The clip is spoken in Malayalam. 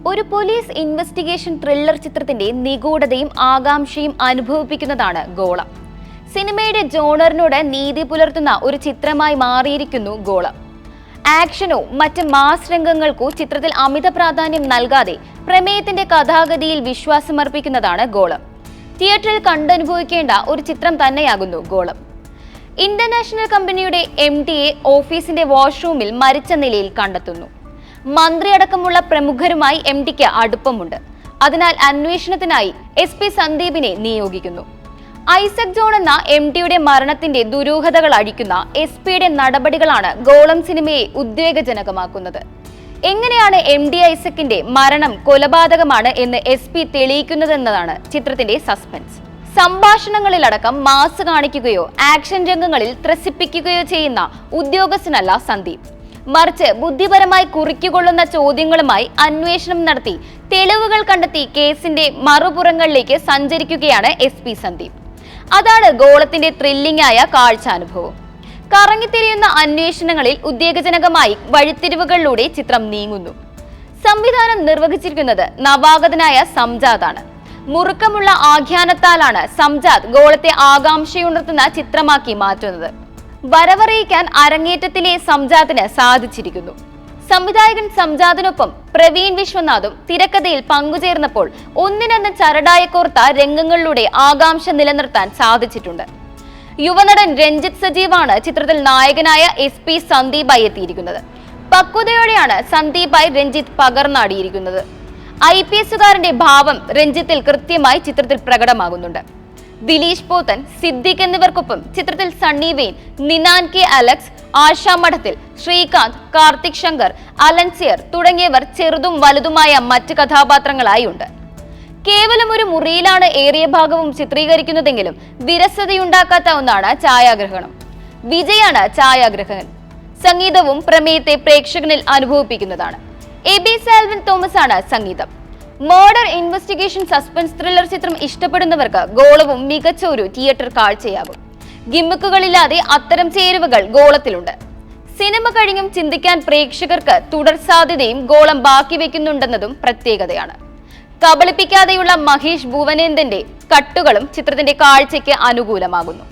ഒരു പോലീസ് ഇൻവെസ്റ്റിഗേഷൻ ത്രില്ലർ ചിത്രത്തിന്റെ നിഗൂഢതയും ആകാംക്ഷയും അനുഭവിപ്പിക്കുന്നതാണ് ഗോളം. സിനിമയുടെ ജോണറിനോട് നീതി പുലർത്തുന്ന ഒരു ചിത്രമായി മാറിയിരിക്കുന്നു ഗോളം. ആക്ഷനോ മറ്റ് മാസ് രംഗങ്ങൾക്കോ ചിത്രത്തിൽ അമിത പ്രാധാന്യം നൽകാതെ പ്രമേയത്തിന്റെ കഥാഗതിയിൽ വിശ്വാസമർപ്പിക്കുന്നതാണ് ഗോളം. തിയേറ്ററിൽ കണ്ടനുഭവിക്കേണ്ട ഒരു ചിത്രം തന്നെയാകുന്നു ഗോളം. ഇന്റർനാഷണൽ കമ്പനിയുടെ MD ഓഫീസിന്റെ വാഷ്റൂമിൽ മരിച്ച നിലയിൽ കണ്ടെത്തുന്നു. മന്ത്രി അടക്കമുള്ള പ്രമുഖരുമായി MDക്ക് അടുപ്പമുണ്ട്. അതിനാൽ അന്വേഷണത്തിനായി SP സന്ദീപിനെ നിയോഗിക്കുന്നു. ഐസക് ജോൺ എന്ന MDയുടെ മരണത്തിന്റെ ദുരൂഹതകൾ അഴിക്കുന്ന SPയുടെ നടപടികളാണ് ഗോളം സിനിമയെ ഉദ്വേഗജനകമാക്കുന്നത്. എങ്ങനെയാണ് MD ഐസക്കിന്റെ മരണം കൊലപാതകമാണ് എന്ന് SP തെളിയിക്കുന്നതെന്നതാണ് ചിത്രത്തിന്റെ സസ്പെൻസ്. സംഭാഷണങ്ങളിലടക്കം മാസ് കാണിക്കുകയോ ആക്ഷൻ രംഗങ്ങളിൽ ത്രസിപ്പിക്കുകയോ ചെയ്യുന്ന ഉദ്യോഗസ്ഥനല്ല സന്ദീപ്. മറിച്ച് ബുദ്ധിപരമായി കുറിക്കുകൊള്ളുന്ന ചോദ്യങ്ങളുമായി അന്വേഷണം നടത്തി തെളിവുകൾ കണ്ടെത്തി കേസിന്റെ മറുപുറങ്ങളിലേക്ക് സഞ്ചരിക്കുകയാണ് SP സന്ദീപ്. അതാണ് ഗോളത്തിന്റെ ത്രില്ലിംഗ് ആയ കാഴ്ചാനുഭവം. കറങ്ങിത്തിരിയുന്ന അന്വേഷണങ്ങളിൽ ഉദ്വേഗജനകമായി വഴിത്തിരിവുകളിലൂടെ ചിത്രം നീങ്ങുന്നു. സംവിധാനം നിർവഹിച്ചിരിക്കുന്നത് നവാഗതനായ സംജാദാണ്. മുറുക്കമുള്ള ആഖ്യാനത്താലാണ് സംജാദ് ഗോളത്തെ ആകാംക്ഷയുണർത്തുന്ന ചിത്രമാക്കി മാറ്റുന്നത്. വരവറിയിക്കാൻ അരങ്ങേറ്റത്തിലെ സംജാദിന് സാധിച്ചിരിക്കുന്നു. സംവിധായകൻ സംജാദിനൊപ്പം പ്രവീൺ വിശ്വനാഥും തിരക്കഥയിൽ പങ്കുചേർന്നപ്പോൾ ഒന്നിനൊന്ന് ചരടായി കോർത്ത രംഗങ്ങളിലൂടെ ആകാംക്ഷ നിലനിർത്താൻ സാധിച്ചിട്ടുണ്ട്. യുവനടൻ രഞ്ജിത്ത് സജീവാണ് ചിത്രത്തിൽ നായകനായ SP സന്ദീപായി എത്തിയിരിക്കുന്നത്. പക്വതയോടെയാണ് സന്ദീപായി രഞ്ജിത്ത് പകർന്നാടിയിരിക്കുന്നത്. IPSകാരന്റെ ഭാവം രഞ്ജിത്തിൽ കൃത്യമായി ചിത്രത്തിൽ പ്രകടമാകുന്നുണ്ട്. ദിലീഷ് പോത്തൻ, സിദ്ദിഖ് എന്നിവർക്കൊപ്പം ചിത്രത്തിൽ സണ്ണി വെയിൻ, നിനാൻ K അലക്സ്, ആശ മഠത്തിൽ, ശ്രീകാന്ത്, കാർത്തിക് ശങ്കർ, അലൻസിയർ തുടങ്ങിയവർ ചെറുതും വലുതുമായ മറ്റ് കഥാപാത്രങ്ങളായി ഉണ്ട്. കേവലം ഒരു മുറിയിലാണ് ഏറിയ ഭാഗവും ചിത്രീകരിക്കുന്നതെങ്കിലും വിരസതയുണ്ടാക്കാത്ത ഒന്നാണ് ഛായാഗ്രഹണം. വിജയാണ് ഛായാഗ്രഹകൻ. സംഗീതവും പ്രമേയത്തെ പ്രേക്ഷകനിൽ അനുഭവിപ്പിക്കുന്നതാണ്. AB സാൽവിൻ തോമസ് ആണ് സംഗീതം. മർഡർ ഇൻവെസ്റ്റിഗേഷൻ സസ്പെൻസ് ത്രില്ലർ ചിത്രം ഇഷ്ടപ്പെടുന്നവർക്ക് ഗോളവും മികച്ച ഒരു തിയേറ്റർ കാഴ്ചയാകും. ഗിമ്മിക്കുകളില്ലാതെ അത്തരം ചേരുവകൾ ഗോളത്തിലുണ്ട്. സിനിമ കഴിഞ്ഞും ചിന്തിക്കാൻ പ്രേക്ഷകർക്ക് തുടർ സാധ്യതയും ഗോളം ബാക്കി വെക്കുന്നുണ്ടെന്നതും പ്രത്യേകതയാണ്. കബളിപ്പിക്കാതെയുള്ള മഹേഷ് ഭുവനേന്ദന്റെ കട്ടുകളും ചിത്രത്തിന്റെ കാഴ്ചയ്ക്ക് അനുകൂലമാകുന്നു.